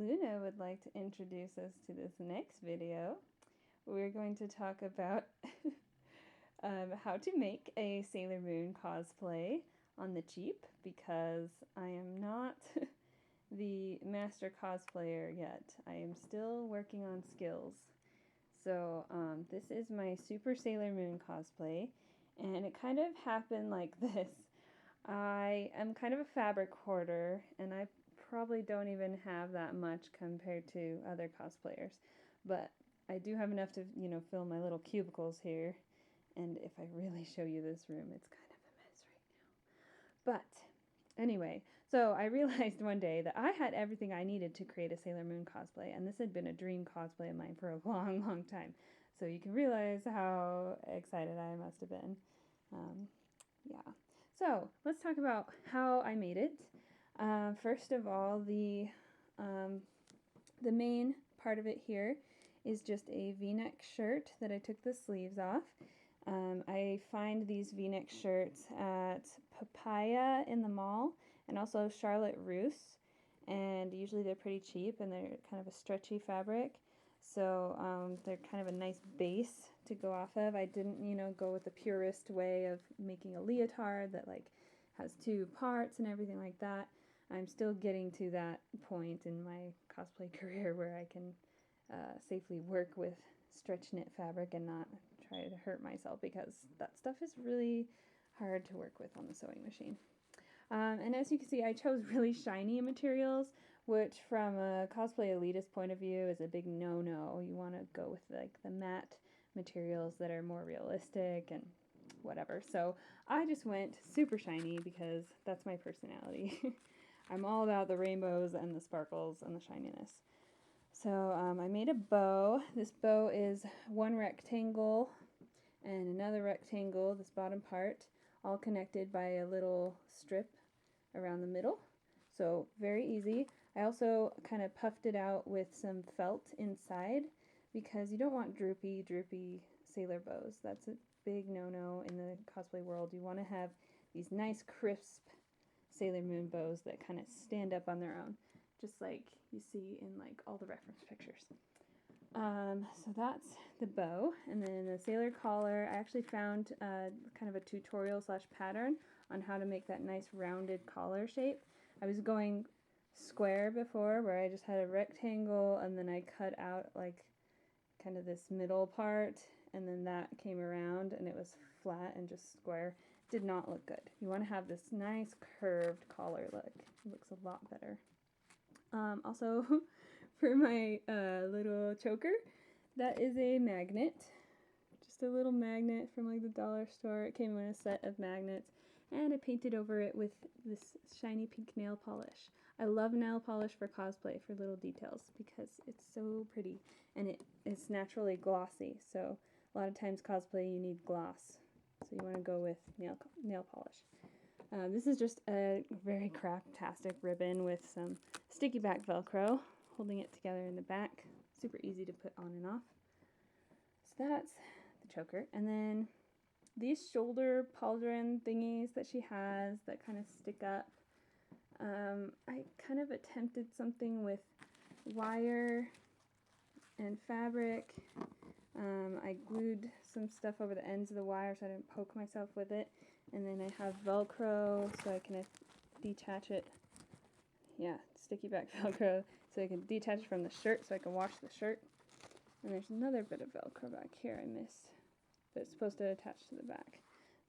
Luna would like to introduce us to this next video. We're going to talk about how to make a Sailor Moon cosplay on the cheap, because I am not the master cosplayer yet. I am still working on skills. So this is my Super Sailor Moon cosplay, and it kind of happened like this. I am kind of a fabric hoarder, and I probably don't even have that much compared to other cosplayers, but I do have enough to, fill my little cubicles here, and if I really show you this room, it's kind of a mess right now. But anyway, so I realized one day that I had everything I needed to create a Sailor Moon cosplay, and this had been a dream cosplay of mine for a long, long time. So you can realize how excited I must have been. Yeah. So let's talk about how I made it. First of all, the main part of it here is just a V-neck shirt that I took the sleeves off. I find these V-neck shirts at Papaya in the mall and also Charlotte Russe, and usually they're pretty cheap and they're kind of a stretchy fabric. So they're kind of a nice base to go off of. I didn't, go with the purist way of making a leotard that has two parts and everything like that. I'm still getting to that point in my cosplay career where I can safely work with stretch knit fabric and not try to hurt myself, because that stuff is really hard to work with on the sewing machine. And as you can see, I chose really shiny materials, which from a cosplay elitist point of view is a big no-no. You want to go with the matte materials that are more realistic and whatever. So I just went super shiny because that's my personality. I'm all about the rainbows and the sparkles and the shininess. So I made a bow. This bow is one rectangle and another rectangle, this bottom part, all connected by a little strip around the middle. So very easy. I also kind of puffed it out with some felt inside, because you don't want droopy sailor bows. That's a big no-no in the cosplay world. You want to have these nice crisp Sailor Moon bows that kind of stand up on their own, just like you see in all the reference pictures. So that's the bow, and then the sailor collar. I actually found kind of a tutorial / pattern on how to make that nice rounded collar shape. I was going square before, where I just had a rectangle and then I cut out kind of this middle part, and then that came around and it was flat and just square. It did not look good. You want to have this nice curved collar look. It looks a lot better. Also, for my little choker, that is a magnet. Just a little magnet from the dollar store. It came in a set of magnets, and I painted over it with this shiny pink nail polish. I love nail polish for cosplay, for little details, because it's so pretty, and it is naturally glossy. So a lot of times cosplay you need gloss, so you want to go with nail polish. This is just a very craftastic ribbon with some sticky back Velcro, holding it together in the back. Super easy to put on and off. So that's the choker. And then these shoulder pauldron thingies that she has that kind of stick up. I kind of attempted something with wire and fabric. I glued some stuff over the ends of the wire so I didn't poke myself with it. And then I have Velcro so I can detach it. Yeah, sticky back Velcro so I can detach it from the shirt so I can wash the shirt. And there's another bit of Velcro back here I missed, but it's supposed to attach to the back.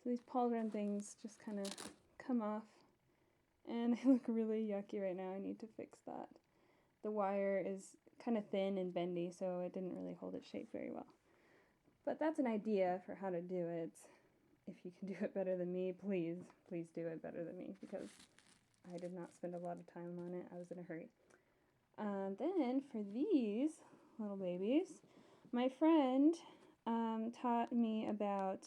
So these pauldron things just kind of come off, and they look really yucky right now. I need to fix that. The wire is kind of thin and bendy, so it didn't really hold its shape very well. But that's an idea for how to do it. If you can do it better than me, please do it better than me, because I did not spend a lot of time on it. I was in a hurry. Then for these little babies, my friend taught me about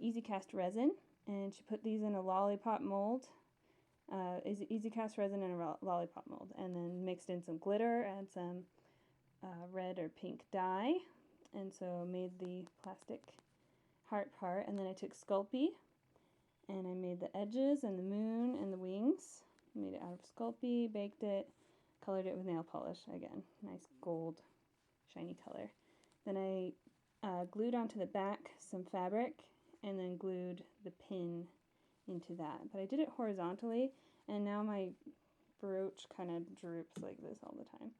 Easy Cast resin, and she put these in a lollipop mold. Easy Cast resin in a lollipop mold, and then mixed in some glitter and some red or pink dye, and so made the plastic heart part. And then I took Sculpey and I made the edges and the moon and the wings. Made it out of Sculpey, baked it, colored it with nail polish again. Nice gold, shiny color. Then I glued onto the back some fabric and then glued the pin into that. But I did it horizontally, and now my brooch kind of droops like this all the time.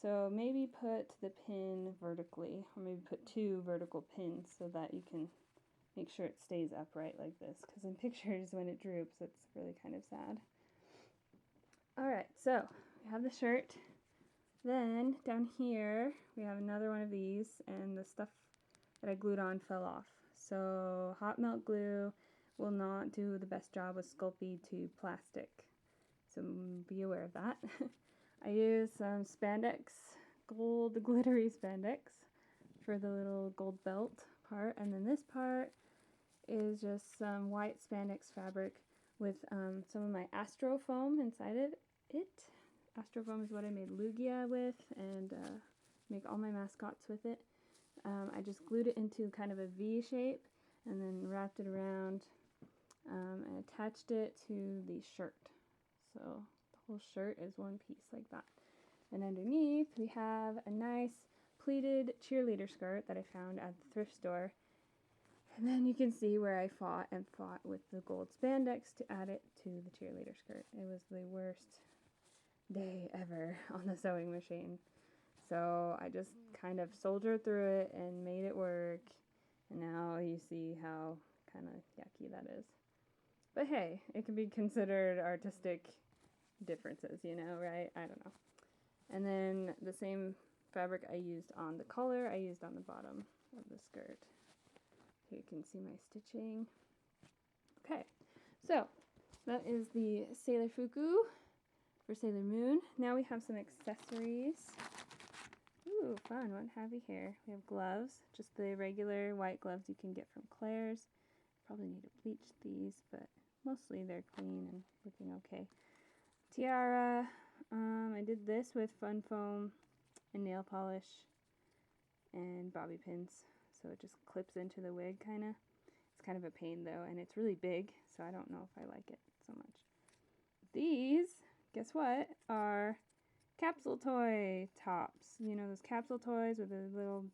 So maybe put the pin vertically, or maybe put 2 vertical pins so that you can make sure it stays upright like this, because in pictures when it droops it's really kind of sad. Alright, so we have the shirt. Then down here we have another one of these, and the stuff that I glued on fell off. So hot melt glue will not do the best job with Sculpey to plastic, so be aware of that. I used some spandex, gold glittery spandex for the little gold belt part, and then this part is just some white spandex fabric with some of my Astro foam inside of it. Astro foam is what I made Lugia with, and make all my mascots with it. I just glued it into kind of a V shape and then wrapped it around and attached it to the shirt. So the whole shirt is one piece like that. And underneath we have a nice pleated cheerleader skirt that I found at the thrift store. And then you can see where I fought with the gold spandex to add it to the cheerleader skirt. It was the worst day ever on the sewing machine. So I just kind of soldiered through it and made it work. And now you see how kind of yucky that is. But hey, it can be considered artistic differences, you know, right? I don't know. And then the same fabric I used on the collar, I used on the bottom of the skirt. Here you can see my stitching. Okay, so that is the Sailor Fuku for Sailor Moon. Now we have some accessories. Ooh, fun. What have we here? We have gloves, just the regular white gloves you can get from Claire's. Probably need to bleach these, but mostly they're clean and looking okay. Tiara. I did this with fun foam and nail polish and bobby pins, so it just clips into the wig kind of. It's kind of a pain though, and it's really big, so I don't know if I like it so much. These, guess what, are capsule toy tops. You know, those capsule toys with the little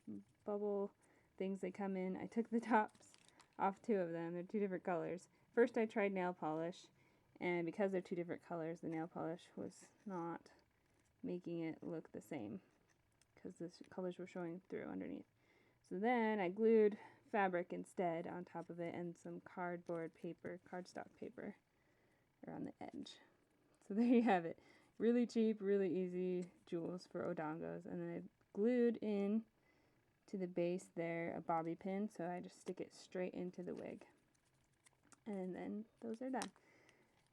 bubble things they come in. I took the tops off 2 of them. They're 2 different colors. First I tried nail polish, and because they're 2 different colors, the nail polish was not making it look the same because the colors were showing through underneath. So then I glued fabric instead on top of it and some cardboard paper, cardstock paper around the edge. So there you have it. Really cheap, really easy jewels for Odongos. And then I glued in to the base there a bobby pin, so I just stick it straight into the wig. And then those are done.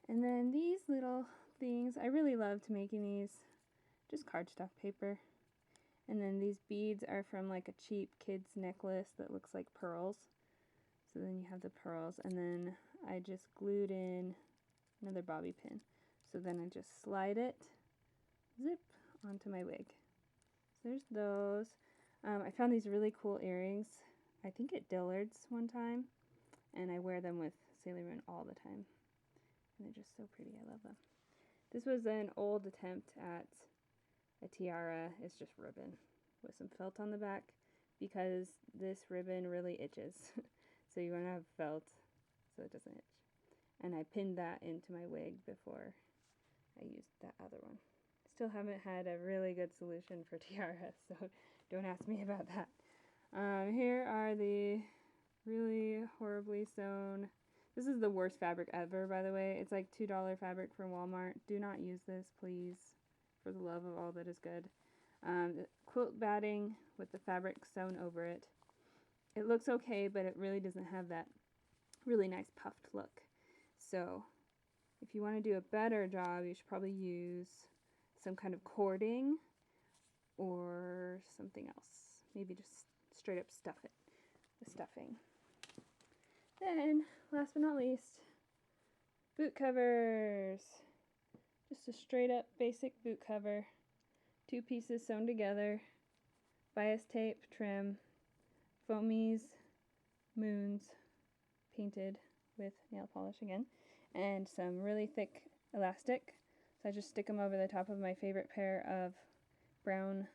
And then these little things, I really loved making these, just cardstock paper. And then these beads are from like a cheap kid's necklace that looks like pearls. So then you have the pearls, and then I just glued in another bobby pin. So then I just slide it, zip, onto my wig. So there's those. I found these really cool earrings, I think at Dillard's one time, and I wear them with Sailor Moon all the time. And they're just so pretty, I love them. This was an old attempt at a tiara. It's just ribbon with some felt on the back because this ribbon really itches. So you want to have felt so it doesn't itch. And I pinned that into my wig before I used that other one. Still haven't had a really good solution for tiara, so don't ask me about that. Here are the really horribly sewn. This is the worst fabric ever, by the way. It's like $2 fabric from Walmart. Do not use this, please, for the love of all that is good. Quilt batting with the fabric sewn over it. It looks okay, but it really doesn't have that really nice puffed look. So if you want to do a better job, you should probably use some kind of cording or something else. Maybe just straight up stuff it with stuffing. Then, last but not least, boot covers. Just a straight up basic boot cover. 2 pieces sewn together. Bias tape, trim, foamies, moons, painted with nail polish again, and some really thick elastic So I just stick them over the top of my favorite pair of brown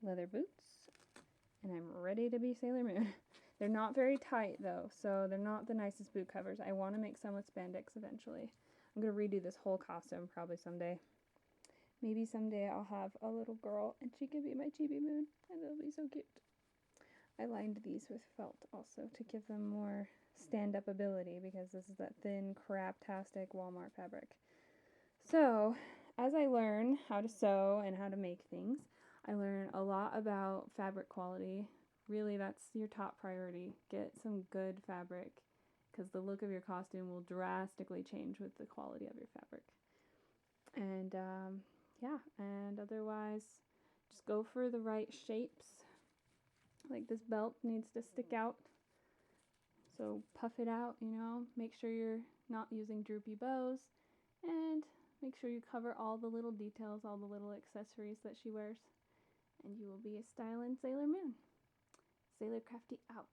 leather boots, and I'm ready to be Sailor Moon. They're not very tight though, so they're not the nicest boot covers. I want to make some with spandex eventually. I'm going to redo this whole costume probably someday. Maybe someday I'll have a little girl and she can be my Chibi Moon, and it'll be so cute. I lined these with felt also to give them more stand-up ability, because this is that thin, craptastic Walmart fabric. So, as I learn how to sew and how to make things, I learn a lot about fabric quality. Really, that's your top priority. Get some good fabric, because the look of your costume will drastically change with the quality of your fabric. And yeah, and otherwise, just go for the right shapes. Like this belt needs to stick out, so puff it out, you know, make sure you're not using droopy bows, and make sure you cover all the little details, all the little accessories that she wears, and you will be a stylin' Sailor Moon. Sailor Crafty out.